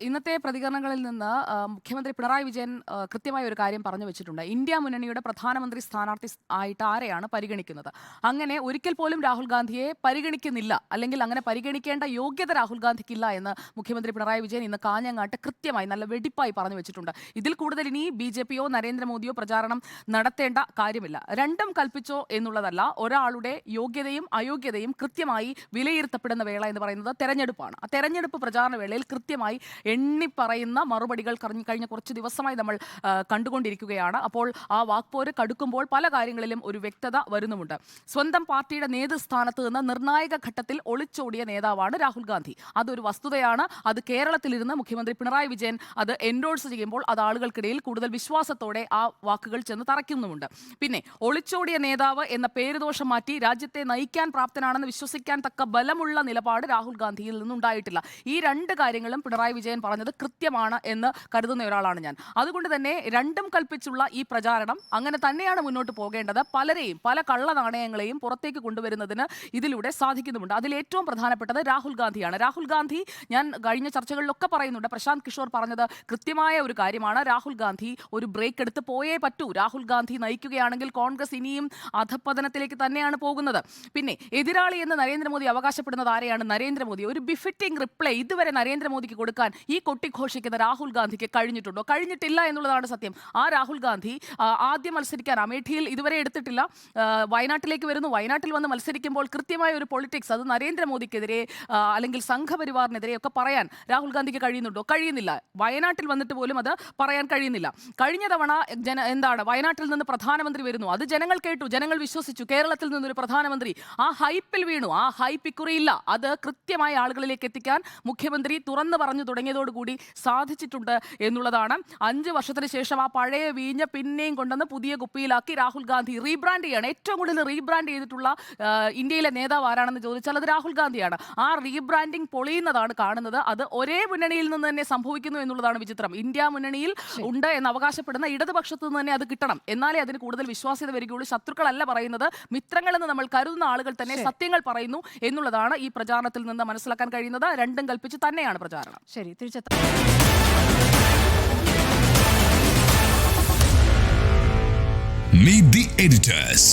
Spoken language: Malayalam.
ഇന്നത്തെ പ്രതികരണങ്ങളിൽ നിന്ന് മുഖ്യമന്ത്രി പിണറായി വിജയൻ കൃത്യമായ ഒരു കാര്യം പറഞ്ഞു വെച്ചിട്ടുണ്ട്. ഇന്ത്യ മുന്നണിയുടെ പ്രധാനമന്ത്രി സ്ഥാനാർത്ഥി ആയിട്ട് ആരെയാണ് പരിഗണിക്കുന്നത്? അങ്ങനെ ഒരിക്കൽ പോലും രാഹുൽ ഗാന്ധിയെ പരിഗണിക്കുന്നില്ല, അല്ലെങ്കിൽ അങ്ങനെ പരിഗണിക്കേണ്ട യോഗ്യത രാഹുൽ ഗാന്ധിക്കില്ല എന്ന് മുഖ്യമന്ത്രി പിണറായി വിജയൻ ഇന്ന് കാഞ്ഞങ്ങാട്ട് കൃത്യമായി നല്ല വെടിപ്പായി പറഞ്ഞു വെച്ചിട്ടുണ്ട്. ഇതിൽ കൂടുതൽ ഇനി BJP-യോ നരേന്ദ്രമോദിയോ പ്രചാരണം നടത്തേണ്ട കാര്യമില്ല. രണ്ടും കൽപ്പിച്ചോ എന്നുള്ളതല്ല, ഒരാളുടെ യോഗ്യതയും അയോഗ്യതയും കൃത്യമായി വിലയിരുത്തപ്പെടുന്ന വേള എന്ന് പറയുന്നത് തെരഞ്ഞെടുപ്പാണ്. ആ തെരഞ്ഞെടുപ്പ് പ്രചാരണ വേളയിൽ കൃത്യമായി എണ്ണിപ്പറയുന്ന മറുപടികൾ കഴിഞ്ഞ കുറച്ച് ദിവസമായി നമ്മൾ കണ്ടുകൊണ്ടിരിക്കുകയാണ്. അപ്പോൾ ആ വാക്പോര് കടുക്കുമ്പോൾ പല കാര്യങ്ങളിലും ഒരു വ്യക്തത വരുന്നുമുണ്ട്. സ്വന്തം പാർട്ടിയുടെ നേതൃസ്ഥാനത്ത് നിന്ന് നിർണായക ഘട്ടത്തിൽ ഒളിച്ചോടിയ നേതാവാണ് രാഹുൽ ഗാന്ധി. അതൊരു വസ്തുതയാണ്. അത് കേരളത്തിലിരുന്ന് മുഖ്യമന്ത്രി പിണറായി വിജയൻ അത് എൻഡോഴ്സ് ചെയ്യുമ്പോൾ അത് ആളുകൾക്കിടയിൽ കൂടുതൽ വിശ്വാസത്തോടെ ആ വാക്കുകൾ ചെന്ന് തറയ്ക്കുന്നുമുണ്ട്. പിന്നെ ഒളിച്ചോടിയ നേതാവ് എന്ന പേരുദോഷം മാറ്റി രാജ്യത്തെ നയിക്കാൻ പ്രാപ്തനാണെന്ന് വിശ്വസിക്കാൻ തക്ക ബലമുള്ള നിലപാട് രാഹുൽ ഗാന്ധിയിൽ നിന്നുണ്ടായിട്ടില്ല. ഈ രണ്ട് കാര്യങ്ങളും പിണറായി വിജയൻ പറഞ്ഞത് കൃത്യമാണ് എന്ന് കരുതുന്ന ഒരാളാണ് ഞാൻ. അതുകൊണ്ട് തന്നെ രണ്ടും കൽപ്പിച്ചുള്ള ഈ പ്രചാരണം അങ്ങനെ തന്നെയാണ് മുന്നോട്ട് പോകേണ്ടത്. പലരെയും പല കള്ള നാണയങ്ങളെയും പുറത്തേക്ക് കൊണ്ടുവരുന്നതിന് ഇതിലൂടെ സാധിക്കുന്നുമുണ്ട്. അതിൽ ഏറ്റവും പ്രധാനപ്പെട്ടത് രാഹുൽ ഗാന്ധിയാണ്. രാഹുൽ ഗാന്ധി, ഞാൻ കഴിഞ്ഞ ചർച്ചകളിലൊക്കെ പറയുന്നുണ്ട്, പ്രശാന്ത് കിഷോർ പറഞ്ഞത് കൃത്യമായ ഒരു കാര്യമാണ്. രാഹുൽ ഗാന്ധി ഒരു ബ്രേക്ക് എടുത്ത് പോയേ പറ്റൂ. രാഹുൽ ഗാന്ധി നയിക്കുകയാണെങ്കിൽ കോൺഗ്രസ് ഇനിയും അധപ്പതനത്തിലേക്ക് തന്നെയാണ് പോകുന്നത്. പിന്നെ എതിരാളി എന്ന് നരേന്ദ്രമോദി അവകാശപ്പെടുന്നത് ആരെയാണ്? നരേന്ദ്രമോദി. ഒരു ബിഫിറ്റിംഗ് റിപ്ലൈ ഇതുവരെ നരേന്ദ്രമോദിക്ക് കൊടുക്കാൻ ഈ കൊട്ടിഘോഷിക്കുന്ന രാഹുൽ ഗാന്ധിക്ക് കഴിഞ്ഞിട്ടുണ്ടോ? കഴിഞ്ഞിട്ടില്ല എന്നുള്ളതാണ് സത്യം. ആ രാഹുൽ ഗാന്ധി ആദ്യം മത്സരിക്കാൻ അമേഠിയിൽ ഇതുവരെ എടുത്തിട്ടില്ല. വയനാട്ടിലേക്ക് വരുന്നു. വയനാട്ടിൽ വന്ന് മത്സരിക്കുമ്പോൾ കൃത്യമായ ഒരു പൊളിറ്റിക്സ്, അത് നരേന്ദ്രമോദിക്കെതിരെ അല്ലെങ്കിൽ സംഘപരിവാറിനെതിരെ ഒക്കെ പറയാൻ രാഹുൽ ഗാന്ധിക്ക് കഴിയുന്നുണ്ടോ? കഴിയുന്നില്ല. വയനാട്ടിൽ വന്നിട്ട് പോലും അത് പറയാൻ കഴിയുന്നില്ല. കഴിഞ്ഞ തവണ വയനാട്ടിൽ നിന്ന് പ്രധാനമന്ത്രി വരുന്നു, അത് ജനങ്ങൾ കേട്ടു, ജനങ്ങൾ വിശ്വസിച്ചു. കേരളത്തിൽ നിന്നൊരു പ്രധാനമന്ത്രി, ആ ഹൈപ്പിൽ വീണു. ആ ഹൈപ്പ് ഇക്കുറിയില്ല. അത് കൃത്യമായ ആളുകളിലേക്ക് എത്തിക്കാൻ മുഖ്യമന്ത്രി തുറന്നു പറഞ്ഞു തുടങ്ങിയതോടുകൂടി സാധിച്ചിട്ടുണ്ട് എന്നുള്ളതാണ്. 5 വർഷത്തിന് ശേഷം ആ പഴയ വീഞ്ഞ പിന്നെയും കൊണ്ടുവന്ന് പുതിയ കുപ്പിയിലാക്കി രാഹുൽ ഗാന്ധി റീബ്രാൻഡ് ചെയ്യാണ്. ഏറ്റവും കൂടുതൽ റീബ്രാൻഡ് ചെയ്തിട്ടുള്ള ഇന്ത്യയിലെ നേതാവ് ആരാണെന്ന് ചോദിച്ചാൽ അത് രാഹുൽ ഗാന്ധിയാണ്. ആ റീബ്രാൻഡിങ് പൊളിയുന്നതാണ് കാണുന്നത്. അത് ഒരേ മുന്നണിയിൽ നിന്ന് തന്നെ സംഭവിക്കുന്നു എന്നുള്ളതാണ് വിചിത്രം. ഇന്ത്യ മുന്നണിയിൽ ഉണ്ട് എന്ന് അവകാശപ്പെടുന്ന ഇടതുപക്ഷത്തു നിന്ന് തന്നെ അത് കിട്ടണം, എന്നാലേ അതിന് കൂടുതൽ വിശ്വാസ്യത വരികയുള്ളൂ. ശത്രുക്കളല്ല പറയുന്നത്, മിത്രങ്ങളെന്ന് നമ്മൾ കരുതുന്ന ആളുകൾ തന്നെ സത്യങ്ങൾ പറയുന്നു എന്നുള്ളതാണ് ഈ പ്രചാരണത്തിൽ നിന്ന് മനസ്സിലാക്കാൻ കഴിയുന്നത്. രണ്ടും കൽപ്പിച്ച് തന്നെയാണ് പ്രചാരണം. ശരി, തിരിച്ചെത്താം. Meet the editors.